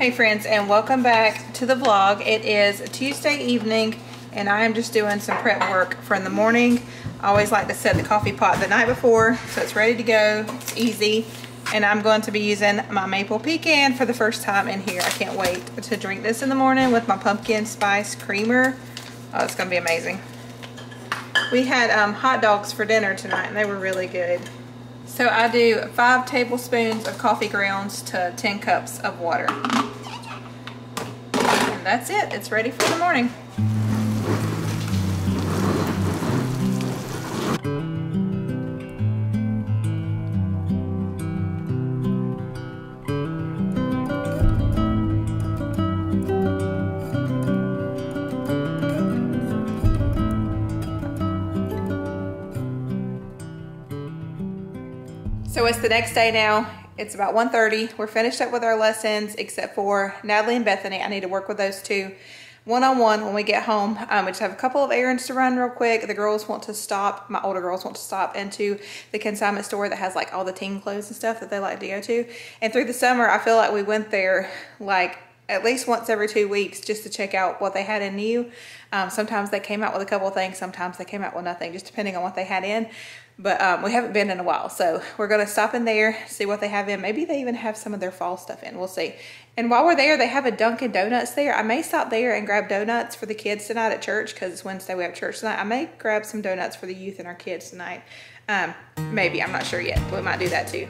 Hey friends, and welcome back to the vlog. It is Tuesday evening and I am just doing some prep work for in the morning. I always like to set the coffee pot the night before so it's ready to go. It's easy. And I'm going to be using my maple pecan for the first time in here. I can't wait to drink this in the morning with my pumpkin spice creamer. Oh, it's gonna be amazing. We had hot dogs for dinner tonight and they were really good. So I do 5 tablespoons of coffee grounds to 10 cups of water. And that's it. It's ready for the morning. So it's the next day now. It's about 1:30. We're finished up with our lessons except for Natalie and Bethany. I need to work with those two one-on-one when we get home. We just have a couple of errands to run real quick. The girls want to stop, my older girls want to stop into the consignment store that has like all the teen clothes and stuff that they like to go to. And through the summer, I feel like we went there like at least once every 2 weeks just to check out what they had in new. Sometimes they came out with a couple of things. Sometimes they came out with nothing, just depending on what they had in. But we haven't been in a while, so we're gonna stop in there, see what they have in. Maybe they even have some of their fall stuff in, we'll see. And while we're there, they have a Dunkin' Donuts there. I may stop there and grab donuts for the kids tonight at church because it's Wednesday, we have church tonight. I may grab some donuts for the youth and our kids tonight. Maybe, I'm not sure yet, but we might do that too.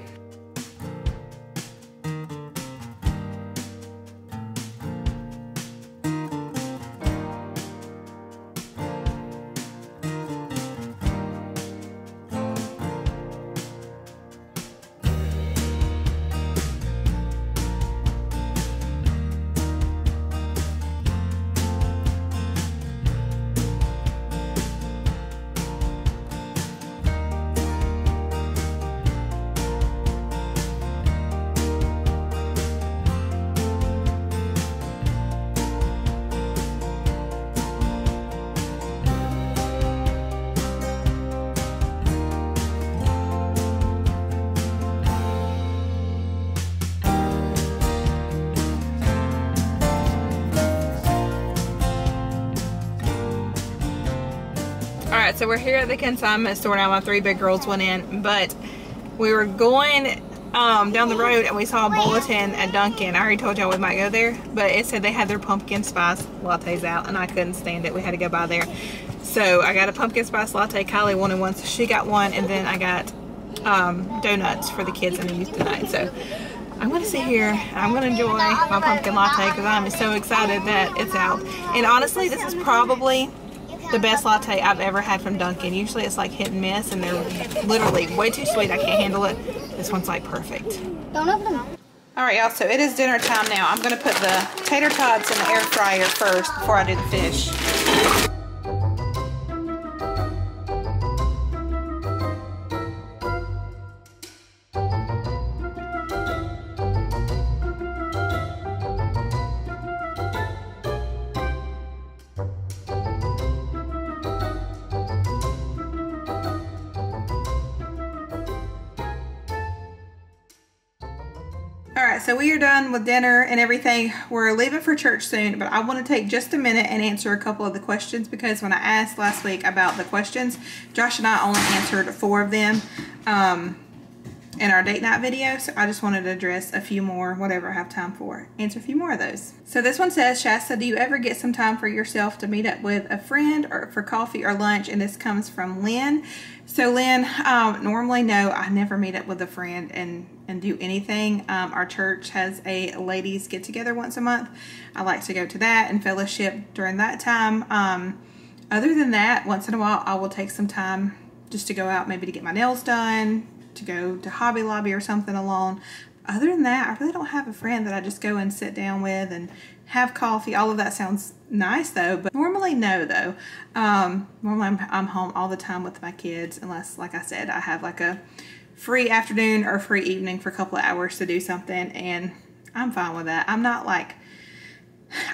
Alright, so we're here at the consignment store now. My 3 big girls went in, but we were going down the road and we saw a bulletin at Dunkin'. I already told y'all we might go there, but it said they had their pumpkin spice lattes out and I couldn't stand it. We had to go by there. So I got a pumpkin spice latte. Kylie wanted one, so she got one, and then I got donuts for the kids and the youth tonight. So I'm going to sit here, I'm going to enjoy my pumpkin latte because I'm so excited that it's out. And honestly, this is probably the best latte I've ever had from Dunkin'. Usually it's like hit and miss and they're literally way too sweet. I can't handle it. This one's like perfect. Don't open them. Alright y'all, so it is dinner time now. I'm going to put the tater tots in the air fryer first before I do the fish. Alright, so we are done with dinner and everything. We're leaving for church soon, but I want to take just a minute and answer a couple of the questions because when I asked last week about the questions, Josh and I only answered 4 of them in our date night video, so I just wanted to address a few more, whatever I have time for. Answer a few more of those. So this one says, Shasta, do you ever get some time for yourself to meet up with a friend or for coffee or lunch? And this comes from Lynn. So Lynn, normally no, I never meet up with a friend and do anything. Our church has a ladies get together once a month. I like to go to that and fellowship during that time. Other than that, once in a while I will take some time just to go out, maybe to get my nails done, to go to Hobby Lobby or something alone. Other than that, I really don't have a friend that I just go and sit down with and have coffee. All of that sounds nice though, but normally no though. Normally I'm home all the time with my kids unless, like I said, I have like a free afternoon or free evening for a couple of hours to do something, and I'm fine with that. I'm not like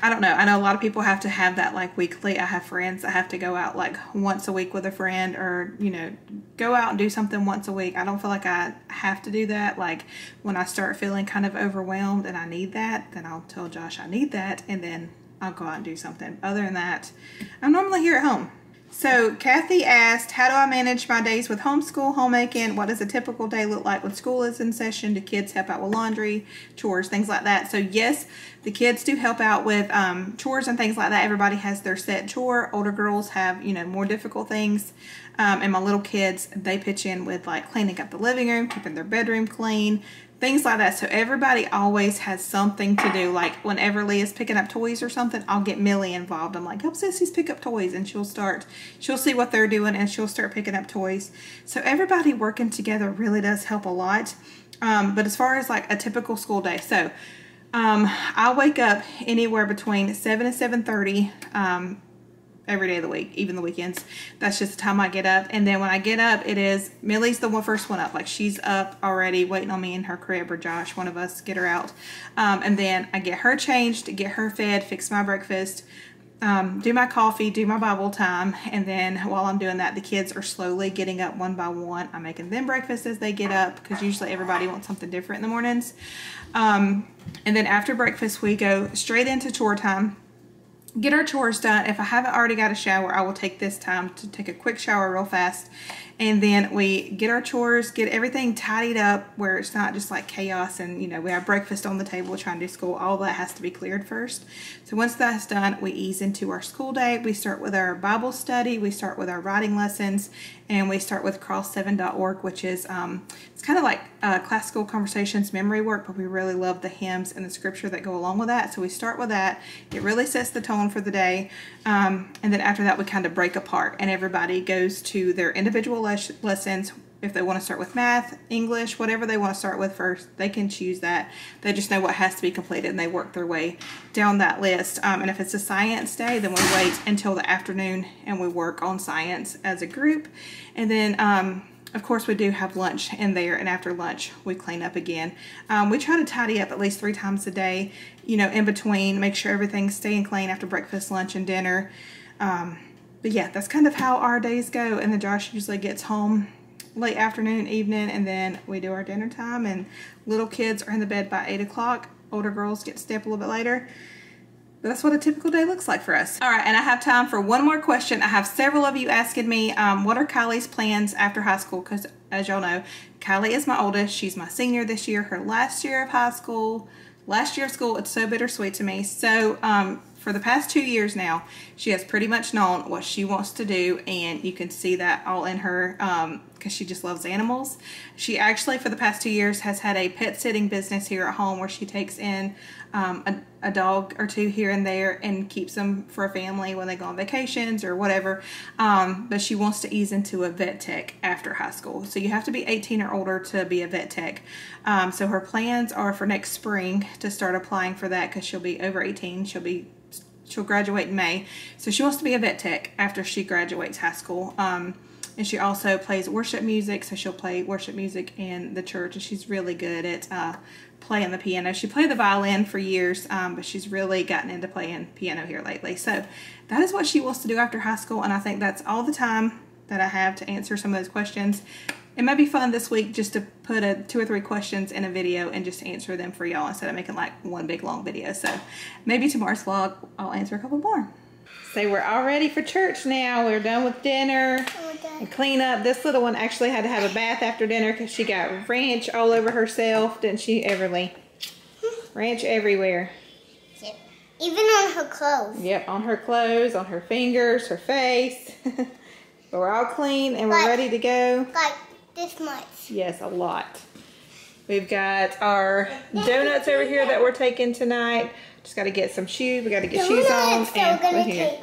I don't know. I know a lot of people have to have that like weekly. I have friends that have to go out like once a week with a friend, or, you know, go out and do something once a week. I don't feel like I have to do that. Like when I start feeling kind of overwhelmed and I need that, then I'll tell Josh I need that, and then I'll go out and do something. Other than that, I'm normally here at home. So Kathy asked, how do I manage my days with homeschool, homemaking? What does a typical day look like when school is in session? Do kids help out with laundry, chores, things like that? So yes, the kids do help out with chores and things like that. Everybody has their set chore. Older girls have, you know, more difficult things. And my little kids, they pitch in with like cleaning up the living room, keeping their bedroom clean, things like that. So everybody always has something to do. Like whenever Leah's picking up toys or something, I'll get Millie involved. I'm like, help sissies pick up toys, and she'll see what they're doing and she'll start picking up toys. So everybody working together really does help a lot. But as far as like a typical school day, so I wake up anywhere between 7 and 7:30 every day of the week, even the weekends. That's just the time I get up. And then when I get up, Millie's the first one up. Like she's up already waiting on me in her crib, or Josh, one of us, get her out. And then I get her changed, get her fed, fix my breakfast, do my coffee, do my Bible time. And then while I'm doing that, the kids are slowly getting up one by one. I'm making them breakfast as they get up, because usually everybody wants something different in the mornings. And then after breakfast, we go straight into chore time. Get our chores done. If I haven't already got a shower, I will take this time to take a quick shower real fast. And then we get our chores, get everything tidied up where it's not just like chaos, and, you know, we have breakfast on the table trying to do school. All that has to be cleared first. So once that's done, we ease into our school day. We start with our Bible study. We start with our writing lessons, and we start with cross7.org, which is, it's kind of like classical conversations memory work, but we really love the hymns and the scripture that go along with that. So we start with that. It really sets the tone for the day. And then after that, we kind of break apart, and everybody goes to their individual lessons. If they want to start with math, English, whatever they want to start with first, they can choose that. They just know what has to be completed, and they work their way down that list. And if it's a science day, then we wait until the afternoon and we work on science as a group. And then, of course, we do have lunch in there, and after lunch, we clean up again. We try to tidy up at least 3 times a day, you know, in between, make sure everything's staying clean after breakfast, lunch, and dinner. But yeah, that's kind of how our days go. And then Josh usually gets home late afternoon, evening, and then we do our dinner time, and little kids are in the bed by 8 o'clock. Older girls get to stay up a little bit later. But that's what a typical day looks like for us. All right, and I have time for one more question. I have several of you asking me, what are Kylie's plans after high school? Because as y'all know, Kylie is my oldest. She's my senior this year, her last year of high school. Last year of school, it's so bittersweet to me. So for the past 2 years now, she has pretty much known what she wants to do, and you can see that all in her, because she just loves animals. She actually, for the past 2 years, has had a pet sitting business here at home where she takes in a dog or two here and there and keeps them for a family when they go on vacations or whatever. But she wants to ease into a vet tech after high school. So you have to be 18 or older to be a vet tech. So her plans are for next spring to start applying for that, because she'll be over 18. She'll graduate in May. So she wants to be a vet tech after she graduates high school. And she also plays worship music, so she'll play worship music in the church, and she's really good at playing the piano. She played the violin for years, but she's really gotten into playing piano here lately. So that is what she wants to do after high school, and I think that's all the time that I have to answer some of those questions. It might be fun this week just to put 2 or 3 questions in a video and just answer them for y'all instead of making like one big long video. So maybe tomorrow's vlog I'll answer a couple more. So we're all ready for church now. We're done with dinner and clean up. This little one actually had to have a bath after dinner because she got ranch all over herself, didn't she, Everly? Ranch everywhere. Yep. Even on her clothes. Yep, on her clothes, on her fingers, her face. But we're all clean and we're ready to go. Like this much. Yes, a lot. We've got our donuts over here that we're taking tonight. Just got to get some shoes. We got to get shoes on, and we're here.